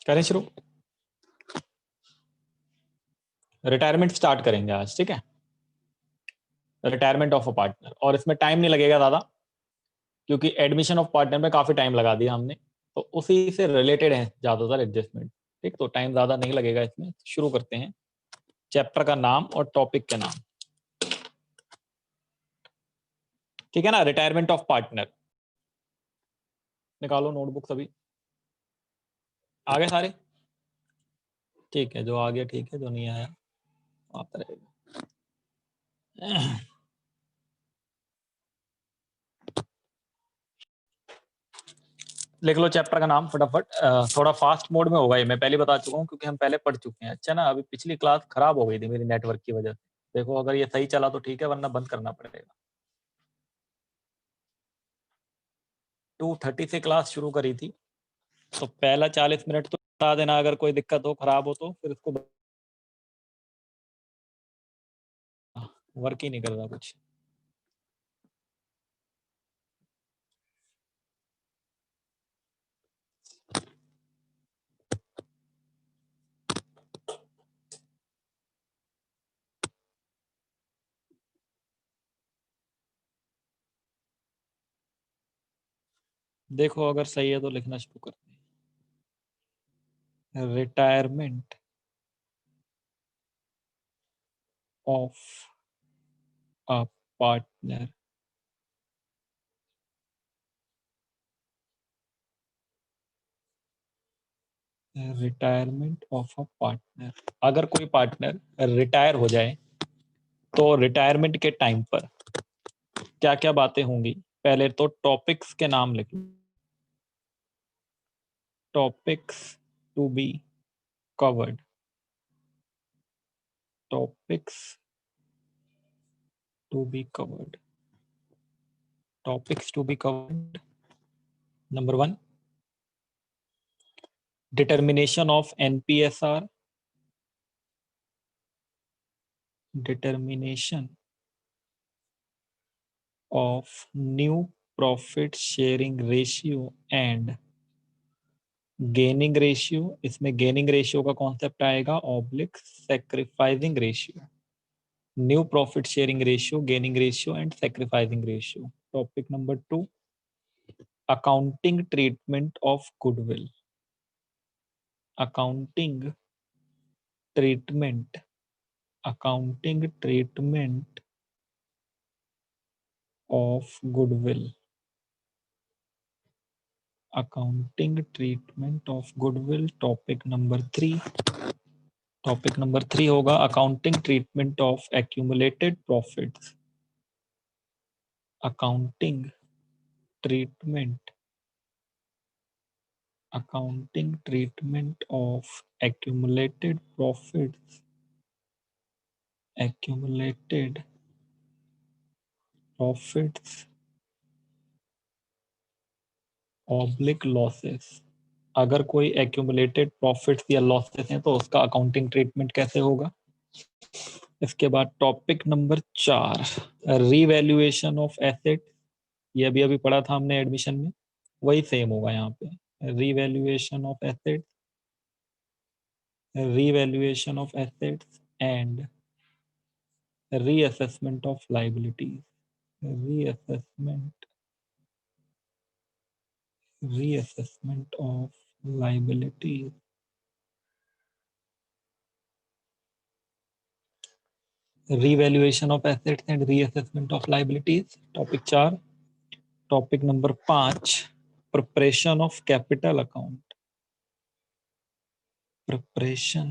करें शुरू। Retirement start करेंगे आज, ठीक है। रिटायरमेंट ऑफ अ पार्टनर, और इसमें टाइम नहीं लगेगा ज़्यादा क्योंकि एडमिशन ऑफ पार्टनर में काफ़ी टाइम लगा दिया हमने, तो उसी से रिलेटेड है ज़्यादातर एडजस्टमेंट। ठीक, तो टाइम ज़्यादा नहीं लगेगा इसमें। शुरू करते हैं। चैप्टर का नाम और टॉपिक के नाम, ठीक है ना। Retirement of partner. निकालो नोटबुक सभी। आगे सारे ठीक है, जो आ गया ठीक है, जो नहीं आया आता रहेगा। लिख लो चैप्टर का नाम फटाफट। थोड़ा फास्ट मोड में होगा ये, मैं पहले बता चुका हूँ क्योंकि हम पहले पढ़ चुके हैं। अच्छा ना, अभी पिछली क्लास खराब हो गई थी मेरी नेटवर्क की वजह से। देखो अगर ये सही चला तो ठीक है, वरना बंद करना पड़ेगा। 2:30 से क्लास शुरू करी थी, तो पहला 40 मिनट तो बता देना, अगर कोई दिक्कत हो, खराब हो तो फिर इसको वर्क ही नहीं कर रहा कुछ। देखो अगर सही है तो लिखना शुरू करते हैं। Retirement of a partner. Retirement of a partner, अगर कोई पार्टनर रिटायर हो जाए तो रिटायरमेंट के टाइम पर क्या क्या बातें होंगी। पहले तो टॉपिक्स के नाम लिख लो। Topics to be covered. Topics to be covered. Topics to be covered. Number 1, determination of NPSR. Determination of new profit sharing ratio and gaining ratio। इसमें gaining ratio का कॉन्सेप्ट आएगा oblique sacrificing ratio। New profit sharing ratio, gaining ratio and sacrificing ratio. Topic number 2, accounting treatment of goodwill. Accounting treatment, accounting treatment of goodwill. Accounting treatment of goodwill. Topic number 3, topic number 3 होगा accounting treatment of accumulated profits. Accounting treatment, accounting treatment of accumulated profits, accumulated profits oblique losses. अगर कोई accumulated profits या losses हैं तो उसका accounting treatment कैसे होगा। इसके बाद topic number 4, revaluation of asset. ये अभी अभी पढ़ा था हमने एडमिशन में, वही सेम होगा यहाँ पे। revaluation of assets, revaluation of assets and reassessment of liabilities। reassessment, reassessment of liabilities। revaluation of assets and reassessment of liabilities, topic 4। Topic number 5, preparation of capital account। preparation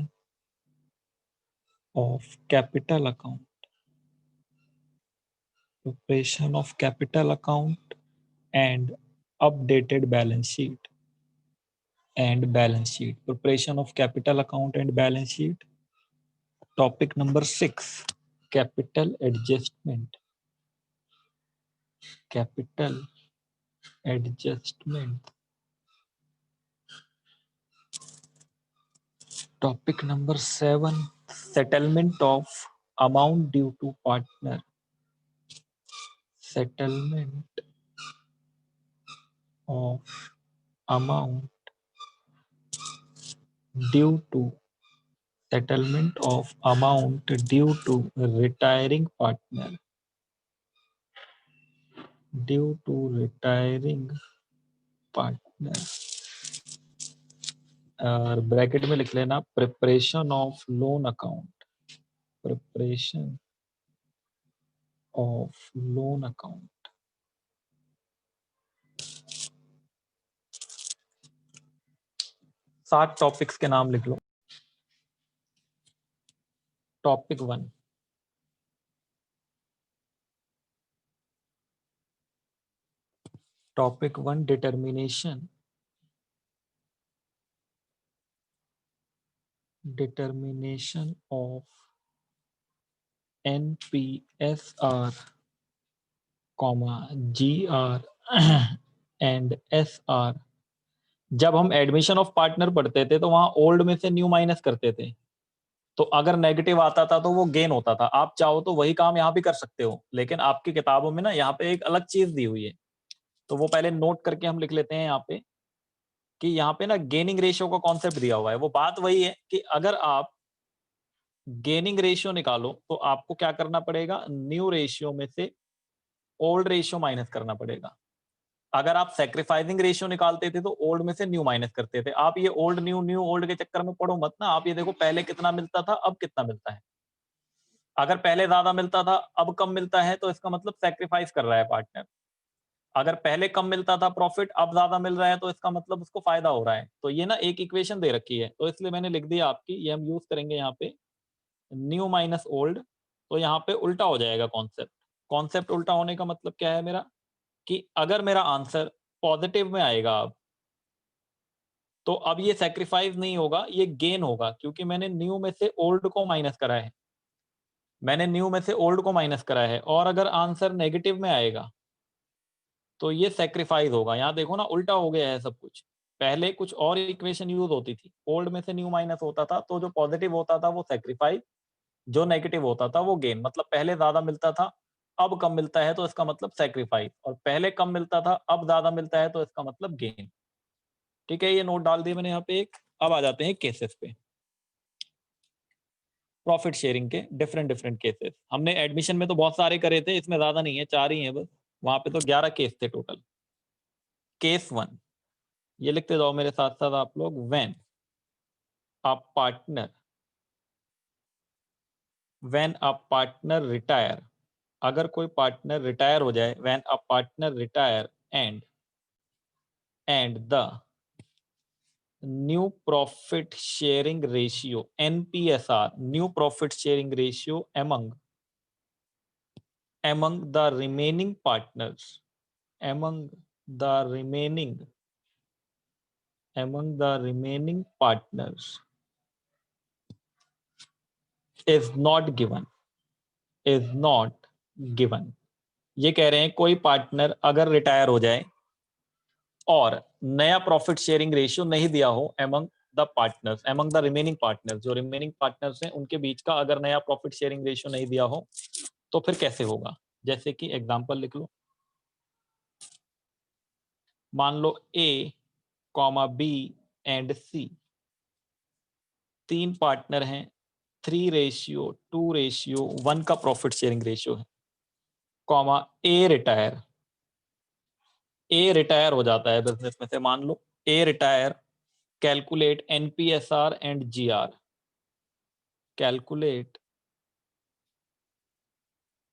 of capital account, preparation of capital account and updated balance sheet and balance sheet। preparation of capital account and balance sheet। topic number 6, capital adjustment। capital adjustment। topic number 7, settlement of amount due to partner। settlement of amount due to settlement of amount due to retiring partner, due to retiring partner, और bracket में लिख लेना preparation of loan account, preparation of loan account. सात topics के नाम लिख लो। Topic 1, topic 1 determination, determination of NPSR, GR and SR। जब हम एडमिशन ऑफ पार्टनर पढ़ते थे तो वहां ओल्ड में से न्यू माइनस करते थे, तो अगर नेगेटिव आता था तो वो गेन होता था। आप चाहो तो वही काम यहाँ भी कर सकते हो, लेकिन आपकी किताबों में ना यहाँ पे एक अलग चीज दी हुई है, तो वो पहले नोट करके हम लिख लेते हैं यहाँ पे कि यहाँ पे ना गेनिंग रेशियो का कॉन्सेप्ट दिया हुआ है। वो बात वही है कि अगर आप गेनिंग रेशियो निकालो तो आपको क्या करना पड़ेगा, न्यू रेशियो में से ओल्ड रेशियो माइनस करना पड़ेगा। अगर आप सैक्रिफाइसिंग रेशियो निकालते थे तो ओल्ड में से न्यू माइनस करते थे। आप ये ओल्ड न्यू न्यू ओल्ड के चक्कर में पढ़ो मत ना। आप ये देखो पहले कितना मिलता था, अब कितना मिलता है। अगर पहले ज्यादा मिलता था अब कम मिलता है तो इसका मतलब सैक्रिफाइस कर रहा है पार्टनर। अगर पहले कम मिलता था प्रॉफिट, अब ज्यादा मिल रहा है तो इसका मतलब उसको फायदा हो रहा है। तो ये ना एक इक्वेशन दे रखी है, तो इसलिए मैंने लिख दिया आपकी, ये हम यूज करेंगे यहाँ पे न्यू माइनस ओल्ड। तो यहाँ पे उल्टा हो जाएगा कॉन्सेप्ट। कॉन्सेप्ट उल्टा होने का मतलब क्या है मेरा, कि अगर मेरा आंसर पॉजिटिव में आएगा अब, तो अब ये सेक्रीफाइस नहीं होगा, ये गेन होगा, क्योंकि मैंने न्यू में से ओल्ड को माइनस करा है, मैंने न्यू में से ओल्ड को माइनस करा है। और अगर आंसर नेगेटिव में आएगा तो ये सेक्रीफाइस होगा। यहाँ देखो ना उल्टा हो गया है सब कुछ। पहले कुछ और इक्वेशन यूज होती थी, ओल्ड में से न्यू माइनस होता था, तो जो पॉजिटिव होता था वो सेक्रीफाइस, जो नेगेटिव होता था वो गेन। मतलब पहले ज्यादा मिलता था अब कम मिलता है तो इसका मतलब सेक्रीफाइस, और पहले कम मिलता था अब ज्यादा मिलता है तो इसका मतलब गेन। ठीक है, ये नोट डाल दिए मैंने यहाँ पे एक। अब आ जाते हैं केसेस पे, प्रॉफिट शेयरिंग के डिफरेंट डिफरेंट केसेस। हमने एडमिशन में तो बहुत सारे करे थे, इसमें ज्यादा नहीं है, 4 ही हैं बस। वहां पे तो 11 केस थे टोटल। केस 1, ये लिखते जाओ मेरे साथ साथ आप लोग। When a partner, when a partner retire, अगर कोई पार्टनर रिटायर हो जाए, when a partner retire and the new profit sharing ratio NPSR, new profit sharing ratio among the remaining partners, among the remaining partners is not given, is not given। ये कह रहे हैं कोई partner अगर retire हो जाए और नया प्रॉफिट शेयरिंग रेशियो नहीं दिया हो among the partners, among the remaining partners, जो रिमेनिंग पार्टनर्स हैं उनके बीच का अगर नया प्रॉफिट शेयरिंग रेशियो नहीं दिया हो, तो फिर कैसे होगा। जैसे कि एग्जांपल लिख लो, मान लो A, B and C, 3 partner हैं, 3:2:1 का प्रॉफिट शेयरिंग रेशियो है, कॉमा ए रिटायर हो जाता है बिजनेस में से। मान लो A retire, calculate NPSR and GR,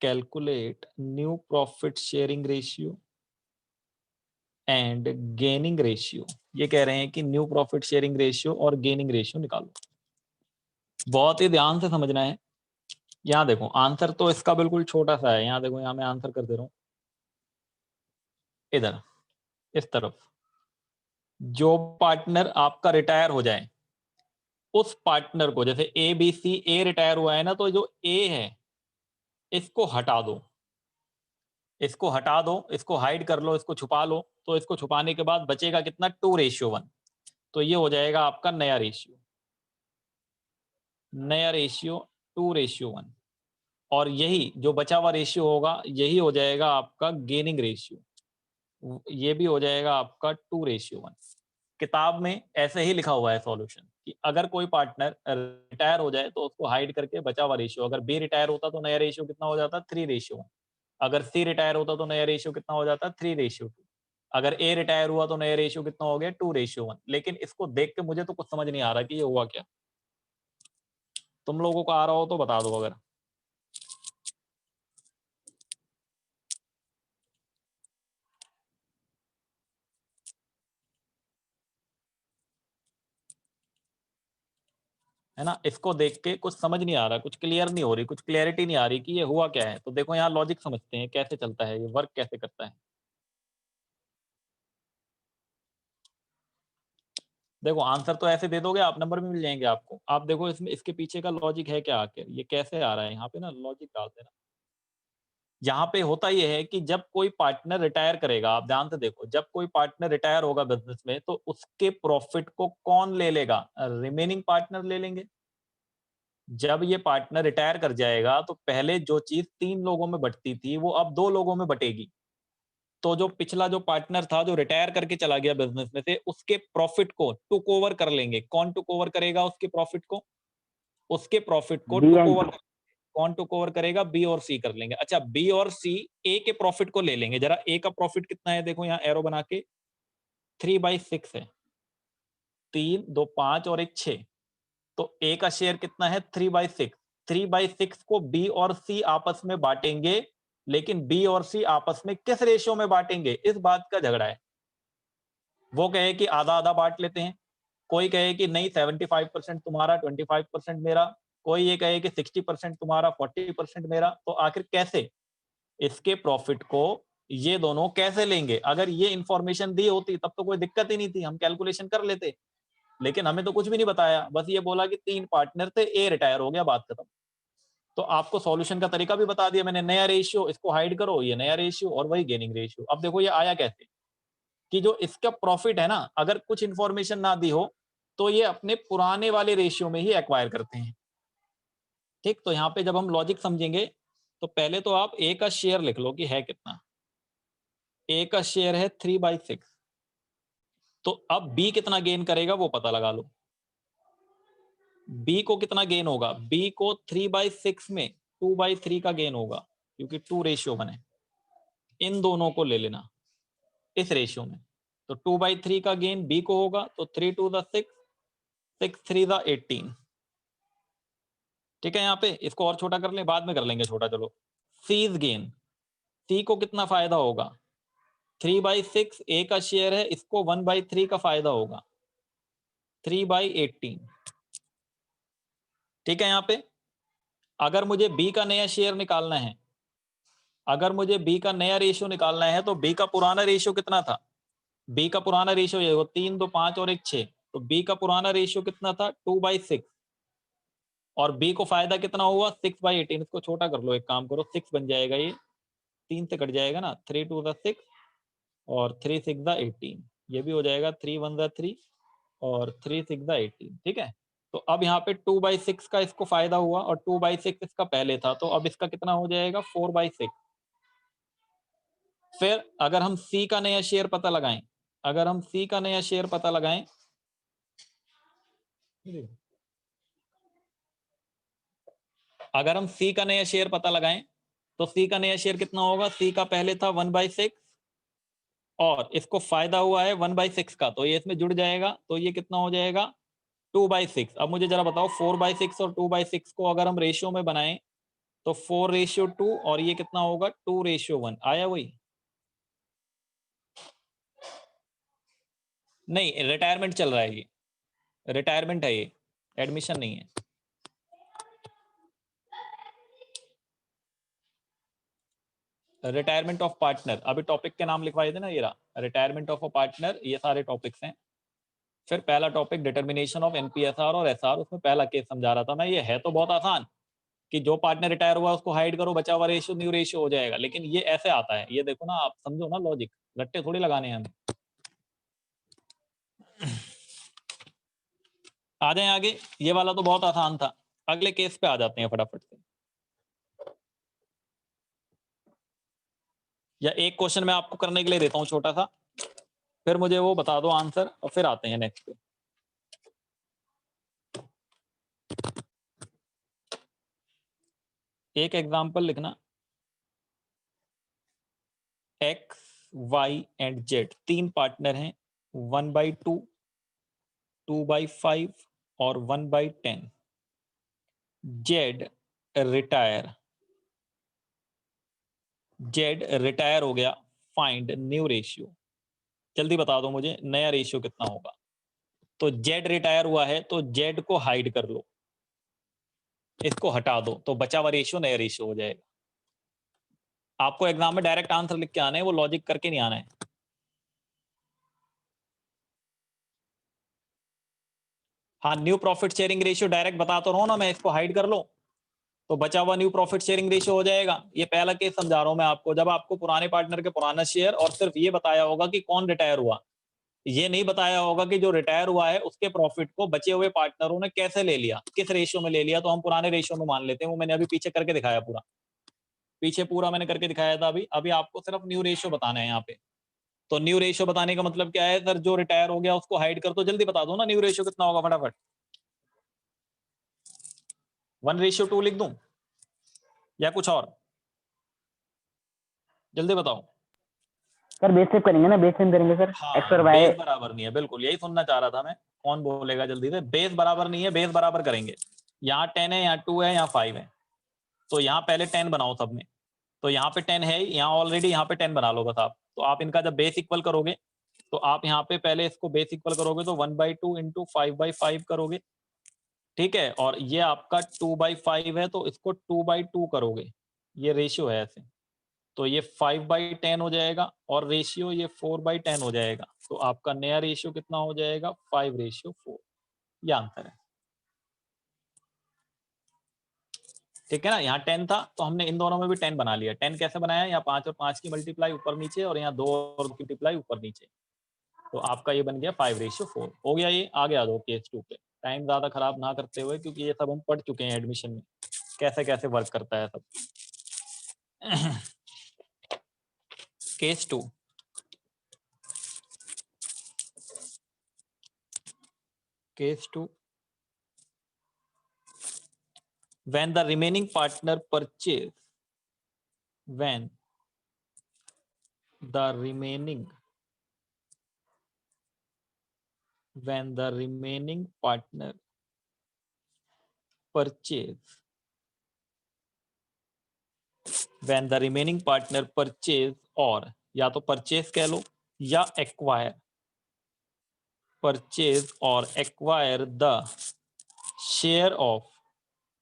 calculate new profit sharing ratio and gaining ratio. ये कह रहे हैं कि न्यू प्रॉफिट शेयरिंग रेशियो और गेनिंग रेशियो निकालो। बहुत ही ध्यान से समझना है। यहाँ देखो आंसर तो इसका बिल्कुल छोटा सा है, यहाँ देखो, यहाँ मैं आंसर कर दे रहा हूँ। इधर इस तरफ, जो पार्टनर आपका रिटायर हो जाए उस पार्टनर को, जैसे ABC, ए रिटायर हुआ है ना, तो जो ए है इसको हटा दो, इसको हटा दो, इसको हाइड कर लो, इसको छुपा लो। तो इसको छुपाने के बाद बचेगा कितना, 2:1। तो ये हो जाएगा आपका नया रेशियो, नया रेशियो 2:1। और यही जो बचा हुआ रेशियो होगा यही हो जाएगा आपका गेनिंग रेशियो, ये भी हो जाएगा आपका 2:1। किताब में ऐसे ही लिखा हुआ है सॉल्यूशन कि अगर कोई पार्टनर रिटायर हो जाए तो उसको हाइड करके बचा हुआ रेशियो, अगर बी रिटायर होता तो नया रेशियो कितना हो जाता 3:1, अगर सी रिटायर होता तो नया रेशियो कितना हो जाता 3:2, अगर ए रिटायर हुआ तो नया रेशियो कितना हो गया 2:1। लेकिन इसको देख के मुझे तो कुछ समझ नहीं आ रहा कि ये हुआ क्या। तुम लोगों को आ रहा हो तो बता दो अगर। है ना, इसको देख के कुछ समझ नहीं आ रहा, कुछ क्लियर नहीं हो रही, कुछ क्लियरिटी नहीं आ रही कि ये हुआ क्या है। तो देखो यहाँ लॉजिक समझते हैं कैसे चलता है, ये वर्क कैसे करता है। देखो आंसर तो ऐसे दे दोगे आप, नंबर भी मिल जाएंगे आपको। आप देखो इसमें इसके पीछे का लॉजिक है क्या, आखिर ये कैसे आ रहा है। यहाँ पे ना लॉजिक डाल देना। यहाँ पे होता यह है कि जब कोई पार्टनर रिटायर करेगा, आप ध्यान से देखो, जब कोई पार्टनर रिटायर होगा बिजनेस में तो उसके प्रॉफिट को कौन ले लेगा, रिमेनिंग पार्टनर ले लेंगे। जब ये पार्टनर रिटायर कर जाएगा तो पहले जो चीज 3 लोगों में बटती थी वो अब 2 लोगों में बटेगी। तो जो पिछला जो पार्टनर था जो रिटायर करके चला गया बिजनेस में से, उसके प्रॉफिट को टुक ओवर कर लेंगे। कौन टुक ओवर करेगा उसके प्रॉफिट को, उसके प्रॉफिट को बी टुक एंड ओवर कौन टुक ओवर करेगा, बी और सी कर लेंगे। अच्छा, बी और सी ए के प्रॉफिट को ले लेंगे। जरा ए का प्रॉफिट कितना है, देखो यहाँ एरो बना के, 3/6 है। 3 2 5 और 1 6, तो ए का शेयर कितना है 3/6। 3/6 को बी और सी आपस में बांटेंगे, लेकिन बी और सी आपस में किस रेशियो में बांटेंगे, इस बात का झगड़ा है। वो कहे कि आधा आधा बांट लेते हैं, कोई कहे कि नहीं 75% तुम्हारा 25% मेरा, कोई ये कहे कि 60% तुम्हारा 40% मेरा। तो आखिर कैसे इसके प्रॉफिट को ये दोनों कैसे लेंगे। अगर ये इंफॉर्मेशन दी होती तब तो कोई दिक्कत ही नहीं थी, हम कैलकुलेशन कर लेते। लेकिन हमें तो कुछ भी नहीं बताया, बस ये बोला कि 3 पार्टनर थे, ए रिटायर हो गया, बात खत्म। तो आपको सॉल्यूशन का तरीका भी बता दिया मैंने, नया रेशियो, इसको हाइड करो, ये नया रेशियो और वही गेनिंग रेशियो। अब देखो ये आया कैसे कि जो इसका प्रॉफिट है ना, अगर कुछ इंफॉर्मेशन ना दी हो तो ये अपने पुराने वाले रेशियो में ही एक्वायर करते हैं। ठीक, तो यहाँ पे जब हम लॉजिक समझेंगे तो पहले तो आप ए का शेयर लिख लो कि है कितना। ए का शेयर है 3/6, तो अब बी कितना गेन करेगा वो पता लगा लो। बी को कितना गेन होगा, बी को 3/6 में 2/3 का गेन होगा, क्योंकि 2:1 है। इन दोनों को ले लेना इस रेशियो में, तो 2/3 का गेन बी को होगा, तो 3 2 6, 6 3 18। ठीक है, यहाँ पे इसको और छोटा कर लें, बाद में कर लेंगे छोटा। चलो, सीज गेन, सी को कितना फायदा होगा, 3/6 ए का शेयर है, इसको 1/3 का फायदा होगा, 3/18। ठीक है, यहाँ पे अगर मुझे बी का नया शेयर निकालना है, अगर मुझे बी का नया रेशियो निकालना है, तो बी का पुराना रेशियो कितना था, बी का पुराना रेशियो ये 3 2 5 और 1 6, तो बी का पुराना रेशियो कितना था 2/6, और बी को फायदा कितना हुआ 6/18। इसको छोटा कर लो, एक काम करो, 6 बन जाएगा, ये 3 से कट जाएगा ना, 3 2 6 और 3 6 18, ये भी हो जाएगा, 3 1 3 और 3 6 18। ठीक है, तो अब यहाँ पे 2/6 का इसको फायदा हुआ और 2/6 इसका पहले था, तो अब इसका कितना हो जाएगा 4/6। फिर अगर हम सी का नया शेयर पता लगाएं, अगर हम सी का नया शेयर पता लगाएं, अगर हम सी का नया शेयर पता लगाएं तो सी का नया शेयर कितना होगा, सी का पहले था 1/6 और इसको फायदा हुआ है 1/6 का, तो ये इसमें जुड़ जाएगा, तो ये कितना हो जाएगा 2/6। अब मुझे जरा बताओ 4/6 और 2/6 को अगर हम रेशियो में बनाएं तो 4:2 और ये कितना होगा 2:1। आया वही, नहीं रिटायरमेंट चल रहा है, ये रिटायरमेंट है, ये एडमिशन नहीं है। रिटायरमेंट ऑफ पार्टनर, अभी टॉपिक के नाम लिखवाए थे ना, ये रहा रिटायरमेंट ऑफ अ पार्टनर, ये सारे टॉपिक्स हैं। फिर पहला टॉपिक डिटर्मिनेशन ऑफ एनपीएसआर और एसआर, उसमें पहला केस समझा रहा था मैं। ये है तो बहुत आसान कि जो पार्टनर रिटायर हुआ उसको हाइड करो, बचा हुआ रेशियो न्यू रेशियो हो जाएगा, लेकिन ये ऐसे आता है, ये देखो ना, आप समझो ना लॉजिक, रट्टे थोड़ी लगाने हैं हमें। आ जाए आगे, ये वाला तो बहुत आसान था, अगले केस पे आ जाते हैं फटाफट से। या एक क्वेश्चन मैं आपको करने के लिए देता हूं छोटा सा, फिर मुझे वो बता दो आंसर और फिर आते हैं नेक्स्ट पे। एक एग्जांपल लिखना, एक्स वाई एंड जेड तीन पार्टनर हैं, 1/2, 2/5 और 1/10। जेड रिटायर हो गया, फाइंड न्यू रेशियो। जल्दी बता दो मुझे नया रेशियो कितना होगा। तो जेड रिटायर हुआ है तो जेड को हाइड कर लो, इसको हटा दो, तो बचा हुआ रेशियो नया रेशियो हो जाएगा। आपको एग्जाम में डायरेक्ट आंसर लिख के आना है, वो लॉजिक करके नहीं आना है। हाँ, new profit sharing ratio direct बता तो रहा हूं ना मैं, इसको हाइड कर लो तो बचा हुआ न्यू प्रॉफिट शेयरिंग रेशियो हो जाएगा। ये पहला केस समझा रहा हूं मैं आपको, जब आपको पुराने पार्टनर के पुराना शेयर और सिर्फ ये बताया होगा कि कौन रिटायर हुआ, ये नहीं बताया होगा कि जो रिटायर हुआ है उसके प्रॉफिट को बचे हुए पार्टनरों ने कैसे ले लिया, किस रेशियो में ले लिया। तो हम पुराने रेशियो में मान लेते हैं, वो मैंने अभी पीछे करके दिखाया, पीछे पूरा मैंने करके दिखाया था। अभी अभी आपको सिर्फ न्यू रेशियो बताना है यहाँ पे। तो न्यू रेशियो बताने का मतलब क्या है सर, जो रिटायर हो गया उसको हाइड कर दो। जल्दी बता दो ना न्यू रेशियो कितना होगा फटाफट। 1:2 लिख दूं या कुछ और, जल्दी बताओ। सर बेस सेव करेंगे ना, बेस सेव करेंगे सर, एक्स और हाँ, वाई। बेस बराबर नहीं है, बिल्कुल यही सुनना चाह रहा था मैं। कौन बोलेगा जल्दी से, बेस बराबर नहीं है, बेस बराबर करेंगे। यहाँ 10 है, यहाँ 2 है, यहाँ 5 है, तो यहाँ पहले 10 बनाओ सब में। तो यहाँ पे 10 है, यहाँ ऑलरेडी, यहाँ पे 10 बना लो बस आप। तो आप इनका जब बेस इक्वल करोगे तो आप यहाँ पे पहले इसको बेस इक्वल करोगे तो 1/2 इंटू 5/5 करोगे, ठीक है। और ये आपका 2/5 है तो इसको 2/2 करोगे, ये रेशियो है ऐसे। तो ये 5/10 हो जाएगा और रेशियो ये 4/10 हो जाएगा। तो आपका नया रेशियो कितना हो जाएगा, 5:4। ये आंसर है, ठीक है ना। यहाँ 10 था तो हमने इन दोनों में भी 10 बना लिया। 10 कैसे बनाया, यहाँ 5 और 5 की मल्टीप्लाई ऊपर नीचे, और यहाँ 2 और 2 की मल्टीप्लाई ऊपर नीचे। तो आपका ये बन गया 5:4 हो गया। ये आगे आ जाओ केस 2 पे, टाइम ज्यादा खराब ना करते हुए, क्योंकि ये सब हम पढ़ चुके हैं एडमिशन में, कैसे कैसे वर्क करता है सब। Case 2, case 2, when the remaining partner purchase, when the remaining partner purchase, when the remaining partner purchase, और या तो परचेज कह लो या एक्वायर, परचेज और acquire the share of,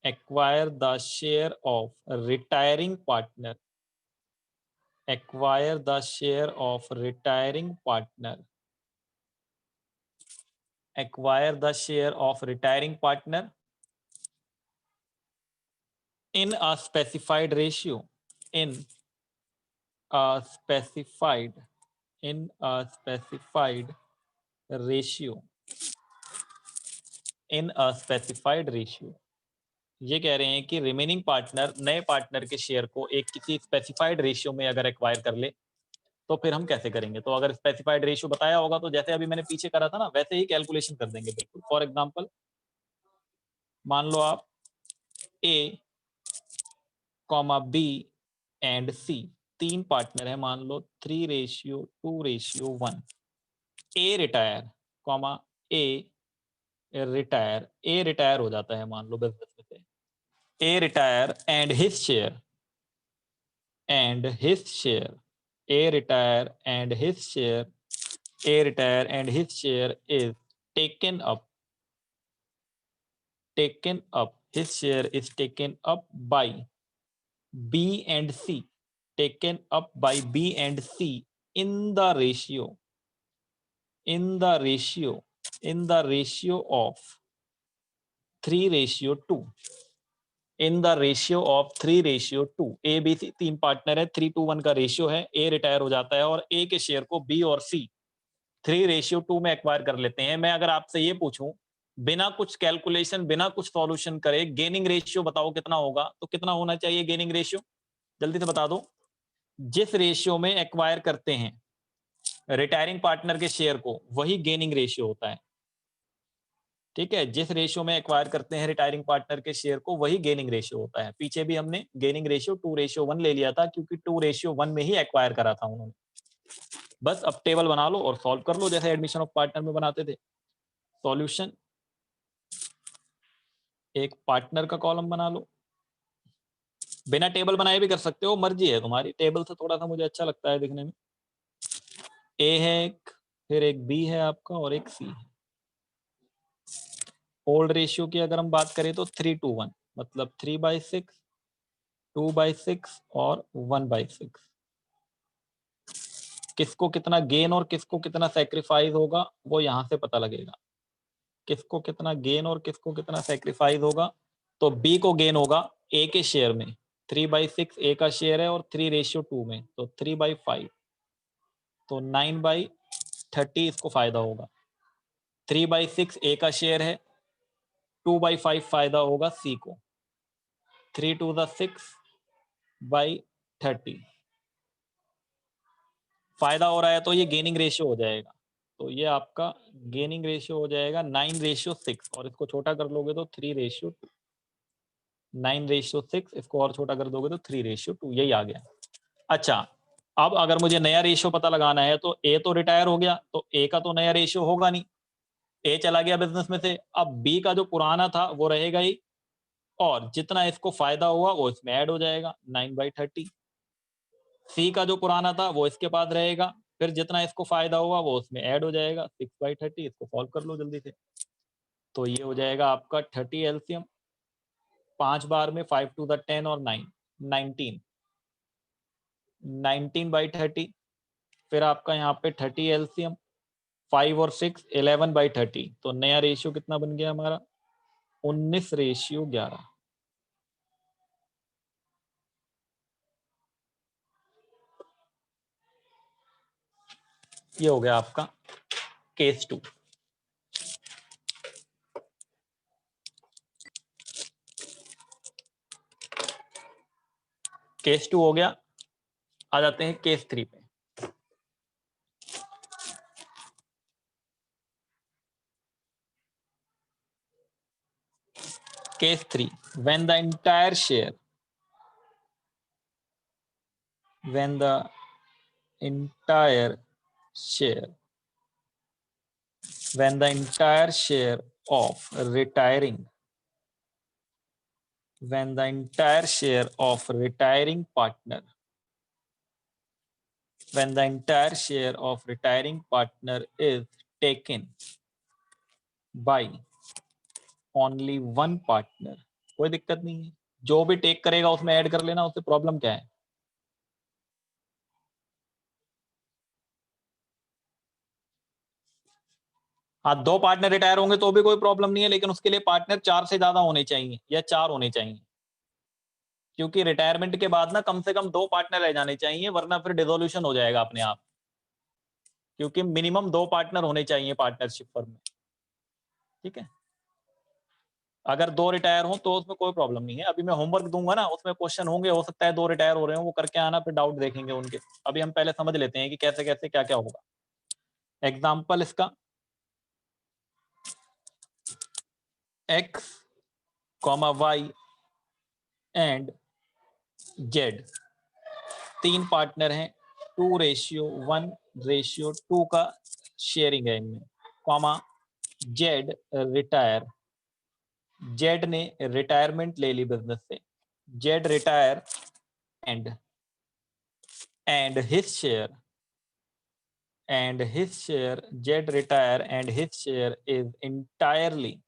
acquire the share of retiring partner, acquire the share of retiring partner, acquire the share of retiring partner in a specified ratio, in a specified, in a specified ratio, in a specified ratio। ये कह रहे हैं कि remaining partner नए partner के share को एक किसी स्पेसिफाइड रेशियो में अगर एक्वायर कर ले तो फिर हम कैसे करेंगे। तो अगर स्पेसिफाइड रेशियो बताया होगा तो जैसे अभी मैंने पीछे करा था ना, वैसे ही कैलकुलेशन कर देंगे बिल्कुल। फॉर एग्जांपल मान लो आप A comma B and C तीन पार्टनर है, मान लो 3:2:1। A retire comma A retire, A retire हो जाता है मान लो बिजनेस में से, A retire and his share, and his share, A retire and his share, A retire and his share is taken up, his share is taken up by B and C, taken up by B and C in the ratio, in the ratio, in the ratio of 3:2, in the ratio of 3:2। A B C तीन partner है, 3:1 का ratio है। ए retire हो जाता है और ए के share को बी और सी 3:2 में एक्वायर कर लेते हैं। मैं अगर आपसे ये पूछूं बिना कुछ कैलकुलेशन, बिना कुछ सॉल्यूशन करे, गेनिंग रेशियो बताओ कितना होगा, तो कितना होना चाहिए गेनिंग रेशियो, जल्दी से बता दो। जिस रेशियो में एक्वायर करते हैं, रिटायरिंग पार्टनर के शेयर को, वही गेनिंग रेशियो होता है। ठीक है, जिस रेशियो में एक्वायर करते हैं रिटायरिंग पार्टनर के शेयर को, वही गेनिंग रेशियो होता है। पीछे भी हमने गेनिंग रेशियो 2:1 ले लिया था, क्योंकि 2:1 में ही एक्वायर करा था उन्होंने। बस अब टेबल बना लो और सॉल्व कर लो, जैसे एडमिशन ऑफ पार्टनर में बनाते थे। सॉल्यूशन, एक पार्टनर का कॉलम बना लो, बिना टेबल बनाए भी कर सकते हो, मर्जी है तुम्हारी। टेबल से थोड़ा सा मुझे अच्छा लगता है दिखने में। ए है एक, फिर एक बी है आपका, और एक सी है। ओल्ड रेशियो की अगर हम बात करें तो 3:1, मतलब 3/6, 2/6 और 1/6। किसको कितना गेन और किसको कितना सेक्रीफाइस होगा वो यहां से पता लगेगा। किसको कितना गेन और किसको कितना सेक्रीफाइस होगा, तो बी को गेन होगा ए के शेयर में, 3/6 ए का शेयर है और 3:2 में, तो 3/5, तो 9/30 इसको फायदा होगा। 3/6 ए का शेयर है, 2/5 फायदा होगा सी को, 3×2=6/30 फायदा हो रहा है, तो ये गेनिंग रेशियो हो जाएगा। तो ये आपका गेनिंग रेशियो हो जाएगा 9:6, और इसको छोटा कर लोगे तो 3:2। 9:6, इसको और छोटा कर दोगे तो 3:2, यही आ गया। अच्छा, अब अगर मुझे नया रेशियो पता लगाना है, तो ए तो रिटायर हो गया, तो ए का तो नया रेशियो होगा नहीं, ए चला गया बिजनेस में से। अब बी का जो पुराना था वो रहेगा ही, और जितना इसको फायदा हुआ वो इसमें ऐड हो जाएगा, 9/30। सी का जो पुराना था वो इसके पास रहेगा, फिर जितना इसको फायदा हुआ वो उसमें ऐड हो जाएगा, 6/30। इसको सॉल्व कर लो जल्दी से। तो ये हो जाएगा आपका 30 एलसीएम, 5 बार में 5×10 और 9, 19, 19/30। फिर आपका यहाँ पे 30 एलसीएम, 5 और 6, 11/30। तो नया रेशियो कितना बन गया हमारा, 19:11। ये हो गया आपका केस 2। केस 2 हो गया। आ जाते हैं केस 3 पे। Case 3, when the entire share of retiring partner is taken by only one partner, कोई दिक्कत नहीं है, जो भी टेक करेगा उसमें ऐड कर लेना, उससे प्रॉब्लम क्या है। हाँ, 2 पार्टनर रिटायर होंगे तो भी कोई प्रॉब्लम नहीं है, लेकिन उसके लिए पार्टनर 4 से ज्यादा होने चाहिए या 4 होने चाहिए, क्योंकि रिटायरमेंट के बाद ना कम से कम 2 पार्टनर रह जाने चाहिए, वरना फिर डिसोल्यूशन हो जाएगा अपने आप, क्योंकि मिनिमम 2 पार्टनर होने चाहिए पार्टनरशिप फर्म में। ठीक है, अगर 2 रिटायर हो तो उसमें कोई प्रॉब्लम नहीं है। अभी मैं होमवर्क दूंगा ना, उसमें क्वेश्चन होंगे, हो सकता है 2 रिटायर हो रहे हो, वो करके आना, फिर डाउट देखेंगे उनके। अभी हम पहले समझ लेते हैं कि कैसे कैसे क्या क्या होगा। एग्जाम्पल इसका, x, y and z, 3 partner हैं, 2:1:2 का शेयरिंग है इनमें, कॉमा z रिटायर, z ने रिटायरमेंट ले ली बिजनेस से, z retire and his share z retire and his share is entirely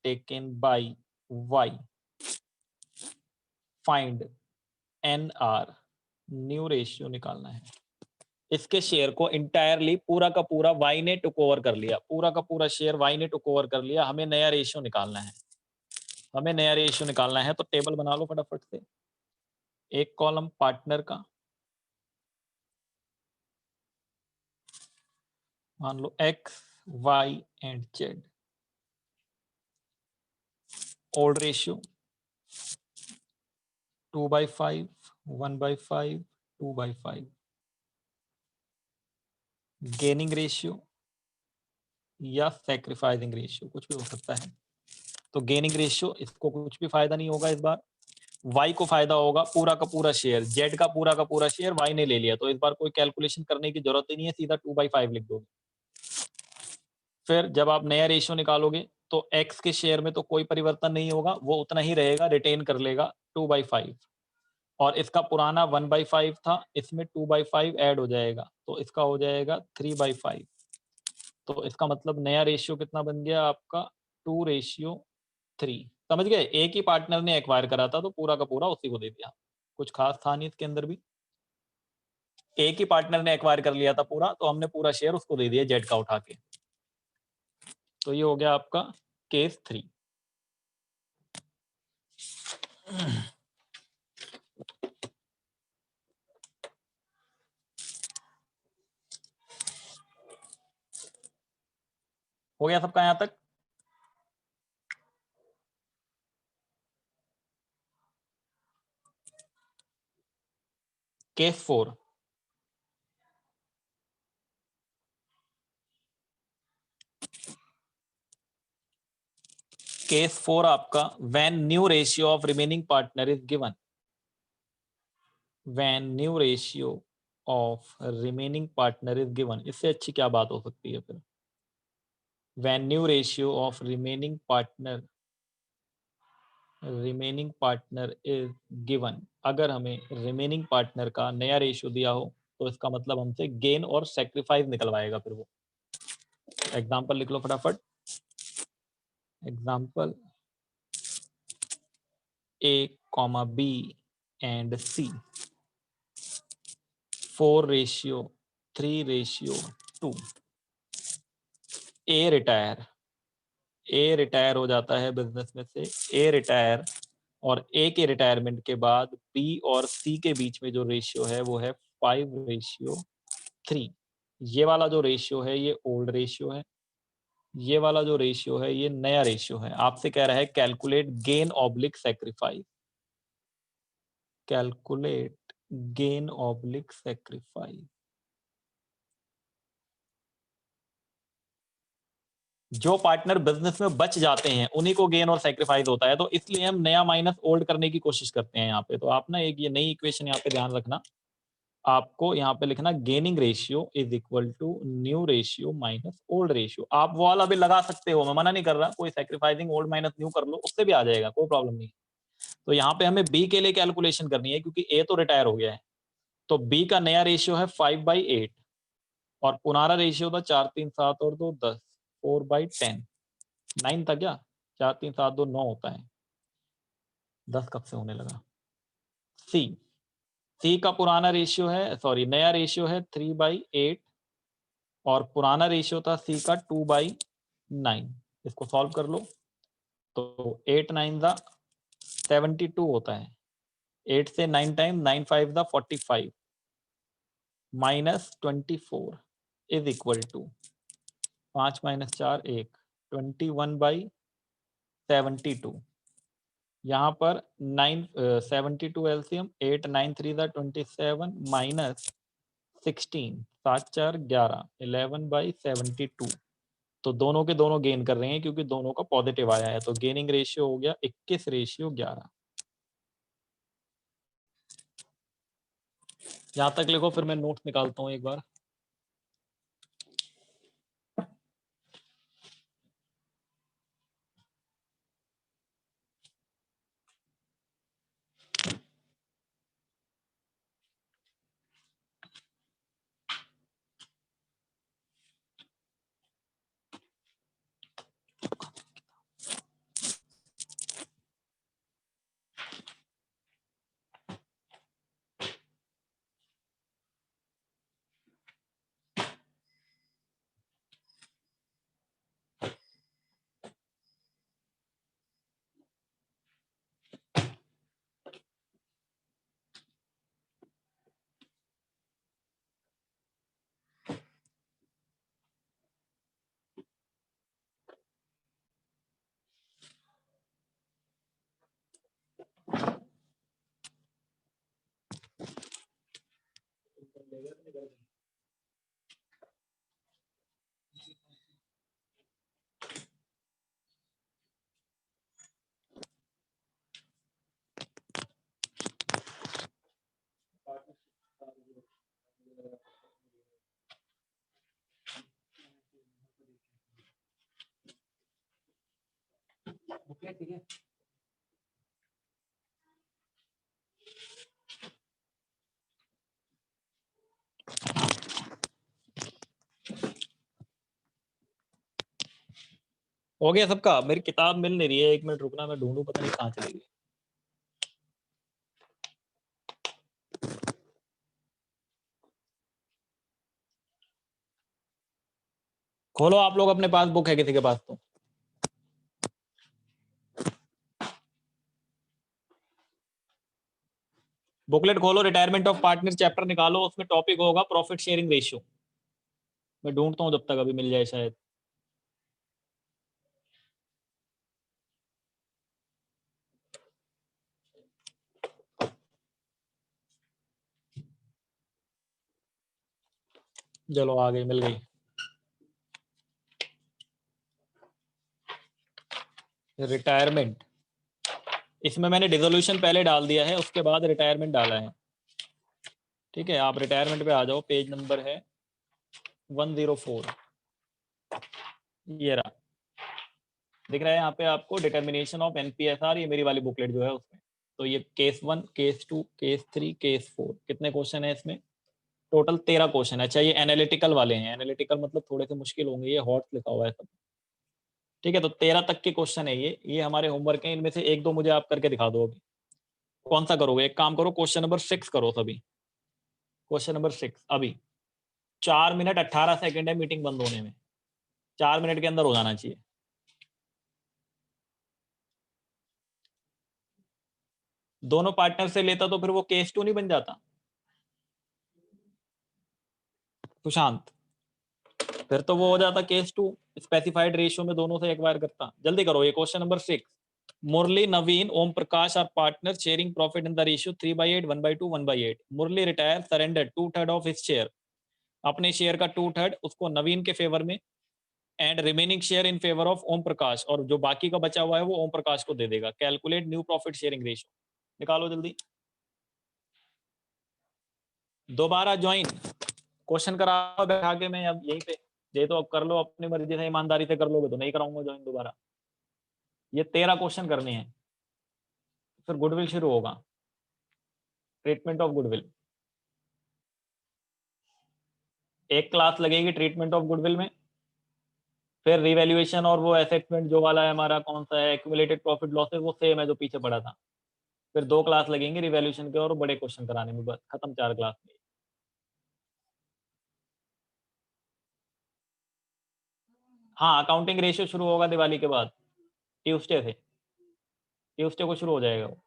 taken by y, find nr, new ratio निकालना है। इसके शेयर को इंटायरली, पूरा का पूरा y ने टुक ओवर कर लिया, पूरा का पूरा शेयर y ने टुक ओवर कर लिया। हमें नया रेशियो निकालना है, तो टेबल बना लो फटाफट से। एक कॉलम पार्टनर का, मान लो x, y and z, old ratio, 2/5, 1/5, 2/5। Gaining ratio या सैक्रिफाइसिंग रेशियो, कुछ भी हो सकता है। तो गेनिंग रेशियो, इसको कुछ भी फायदा नहीं होगा इस बार। वाई को फायदा होगा, पूरा का पूरा शेयर, जेड का पूरा शेयर वाई ने ले लिया, तो इस बार कोई कैलकुलेशन करने की जरूरत ही नहीं है, सीधा 2/5 लिख दोगे। फिर जब आप नया रेशियो निकालोगे तो एक्स के शेयर में तो कोई परिवर्तन नहीं होगा, वो उतना ही रहेगा, रिटेन कर लेगा 2/5। और इसका पुराना 1/5 था, इसमें 2/5 ऐड हो जाएगा, तो इसका हो जाएगा 3/5। तो इसका मतलब नया रेशियो कितना बन गया आपका, 2:3। समझ गए? एक ही पार्टनर ने एक्वायर करा था तो पूरा का पूरा उसी को दे दिया, कुछ खास था नहीं इसके अंदर भी। एक ही पार्टनर ने एक्वायर कर लिया था पूरा, तो हमने पूरा शेयर उसको दे दिया जेड का उठा के। तो ये हो गया आपका केस 3। हो गया सबका यहां तक? केस 4। केस 4 आपका, when new ratio of remaining partner is given. When new ratio of remaining partner is given, इससे अच्छी क्या बात हो सकती है फिर? When new ratio of remaining partner is given, अगर हमें रिमेनिंग पार्टनर का नया रेशियो दिया हो तो इसका मतलब हमसे गेन और सेक्रीफाइस निकलवाएगा फिर वो। एग्जांपल लिख लो फटाफट। Example A, B and C, 4:3:2। A retire हो जाता है बिजनेस में से, A रिटायर, और A के रिटायरमेंट के बाद B और C के बीच में जो रेशियो है वो है 5:3। ये वाला जो रेशियो है ये ओल्ड रेशियो है, ये वाला जो रेशियो है ये नया रेशियो है। आपसे कह रहा है calculate gain oblique sacrifice. Calculate gain oblique sacrifice. जो पार्टनर बिजनेस में बच जाते हैं उन्हीं को गेन और सेक्रीफाइस होता है, तो इसलिए हम नया माइनस ओल्ड करने की कोशिश करते हैं यहाँ पे। तो आप ना एक ये नई इक्वेशन यहाँ पे ध्यान रखना, आपको यहाँ पे लिखना gaining ratio is equal to new ratio minus old ratio. आप वो वाला भी लगा सकते हो, मैं मना नहीं कर रहा, कोई सेक्रीफाइसिंग ओल्ड माइनस न्यू कर लो, उससे भी आ जाएगा, कोई प्रॉब्लम नहीं। तो यहाँ पे हमें बी के लिए कैलकुलेशन करनी है, क्योंकि ए तो रिटायर हो गया है। तो बी का नया रेशियो है 5/8 और पुराना रेशियो था 4 3 7 और 2 10, 4/10। 9 था क्या? 4 3 7 2 9 होता है, 10 कब से होने लगा। सी, सी का पुराना रेशियो है, सॉरी नया रेशियो है 3/8 और पुराना रेशियो था सी का 2/9। इसको सॉल्व कर लो तो 8 9 दा 72 होता है, 8 से 9 टाइम 9 5 दा 45 माइनस 24 इज इक्वल टू 5 - 4 1, 21/72। यहाँ पर 72 एलसीएम, 8 9 3 27 माइनस 16, 7 4 11, 11/72। तो दोनों के दोनों गेन कर रहे हैं क्योंकि दोनों का पॉजिटिव आया है, तो गेनिंग रेशियो हो गया 21:11। यहाँ तक लिखो, फिर मैं नोट निकालता हूँ एक बार। ठीक है। हो गया सबका? मेरी किताब मिल नहीं रही है, 1 मिनट रुकना, मैं ढूंढूं, पता नहीं कहाँ चली गई। खोलो आप लोग, अपने पास बुक है किसी के पास तो? बुकलेट खोलो, रिटायरमेंट ऑफ पार्टनर चैप्टर निकालो, उसमें टॉपिक होगा प्रॉफिट शेयरिंग रेशियो। मैं ढूंढता हूँ जब तक, अभी मिल जाए शायद। चलो आ गई, मिल गई। रिटायरमेंट, इसमें मैंने डिसोल्यूशन पहले डाल दिया है, उसके बाद रिटायरमेंट डाला है। ठीक है, आप रिटायरमेंट पे आ जाओ, पेज नंबर है 104। ये रहा, दिख रहा है यहाँ पे आपको, डिटर्मिनेशन ऑफ एनपीएसआर, ये मेरी वाली बुकलेट जो है उसमें। तो ये केस 1, केस 2, केस 3, केस 4, कितने क्वेश्चन है इसमें? टोटल 13 क्वेश्चन है। अच्छा, ये एनालिटिकल वाले हैं, एनालिटिकल मतलब थोड़े से मुश्किल होंगे, ये हॉट लिखा हुआ है सब। ठीक है, तो 13 तक के क्वेश्चन है ये हमारे होमवर्क हैं, इनमें से 1-2 मुझे आप करके दिखा दो अभी। कौन सा करोगे? एक काम करो, क्वेश्चन नंबर 6 करो सभी। क्वेश्चन नंबर 6 अभी 4 मिनट 18 सेकेंड है मीटिंग बंद होने में, 4 मिनट के अंदर हो जाना चाहिए। दोनों पार्टनर से लेता तो फिर वो केस 2 नहीं बन जाता सुशांत? फिर तो वो हो जाता केस 2, स्पेसिफाइड रेशियो में दोनों से एक्वायर करता। जल्दी करो, ये question number 6। Murali, Naveen, Om Prakash are partner sharing profit in the ratio 3/8, 1/2, 1/8। Murali retire, surrender 2/3 of his share, अपने शेयर का 2/3 उसको नवीन के फेवर में, and remaining share in favour of Om Prakash, और जो बाकी का बचा हुआ है वो ओम प्रकाश को दे देगा। Calculate new profit sharing ratio, निकालो जल्दी। दोबारा ज्वाइन, क्वेश्चन करा बैठा के मैं अब यहीं पे। ये तो अब कर लो अपनी मर्जी से, ईमानदारी से कर लोगे तो नहीं कराऊंगा ज्वाइन दोबारा। ये 13 क्वेश्चन करने हैं, फिर गुडविल शुरू होगा, ट्रीटमेंट ऑफ गुडविल। एक क्लास लगेगी ट्रीटमेंट ऑफ गुडविल में, फिर रिवैल्यूएशन और वो असेसमेंट जो वाला है हमारा, कौन सा है, एक्यूमुलेटेड प्रॉफिट लॉसेस, वो सेम है जो पीछे पड़ा था। फिर 2 क्लास लगेंगे रिवैल्यूएशन के और बड़े क्वेश्चन कराने में, बस खत्म 4 क्लास में। हाँ, अकाउंटिंग रेशियो शुरू होगा दिवाली के बाद, ट्यूसडे से, ट्यूसडे को शुरू हो जाएगा वो।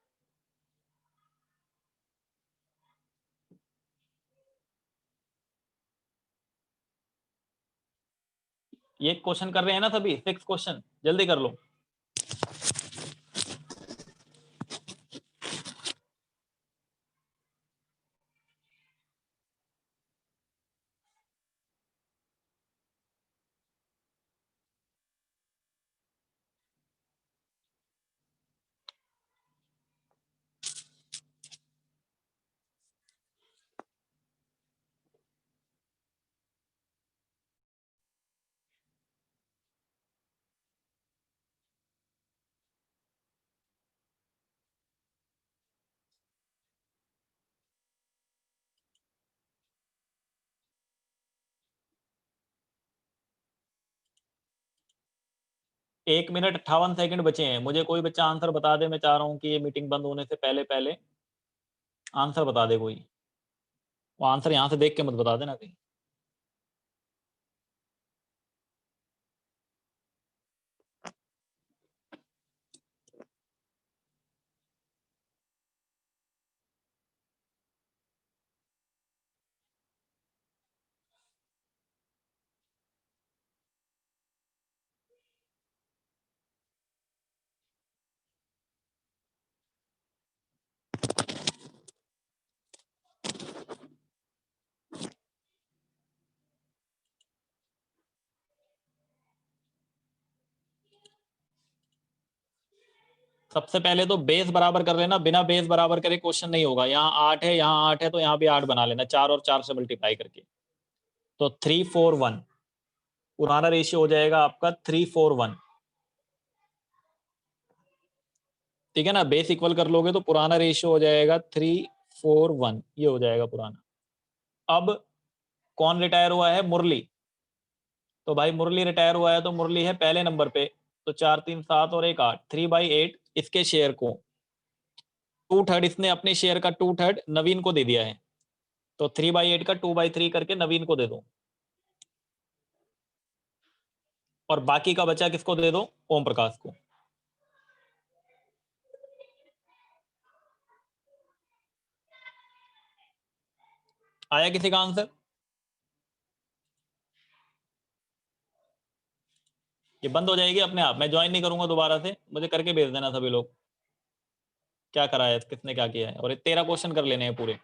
ये क्वेश्चन कर रहे हैं ना सभी, 6 क्वेश्चन, जल्दी कर लो। एक मिनट 58 सेकंड बचे हैं, मुझे कोई बच्चा आंसर बता दे, मैं चाह रहा हूँ कि ये मीटिंग बंद होने से पहले पहले आंसर बता दे कोई। वो आंसर यहाँ से देख के मत बता देना कहीं। सबसे पहले तो बेस बराबर कर लेना, बिना बेस बराबर करे क्वेश्चन नहीं होगा। यहाँ 8 है, यहाँ 8 है, तो यहाँ भी 8 बना लेना, 4 और 4 से मल्टीप्लाई करके। तो 341 पुराना रेशियो हो जाएगा आपका 341। ठीक है ना, बेस इक्वल कर लोगे तो पुराना रेशियो हो जाएगा 341, ये हो जाएगा पुराना। अब कौन रिटायर हुआ है? मुरली। तो भाई मुरली रिटायर हुआ है तो मुरली है पहले नंबर पे, तो 4 3 7 और 1 8, 3/8 इसके शेयर को, 2/3 इसने अपने शेयर का 2/3 नवीन को दे दिया है, तो 3/8 का 2/3 करके नवीन को दे दो, और बाकी का बचा किसको दे दो? ओम प्रकाश को। आया किसी का आंसर? ये बंद हो जाएगी अपने आप, मैं ज्वाइन नहीं करूंगा दोबारा से, मुझे करके भेज देना सभी लोग क्या कराया है, किसने क्या किया है, और 13 क्वेश्चन कर लेने हैं पूरे।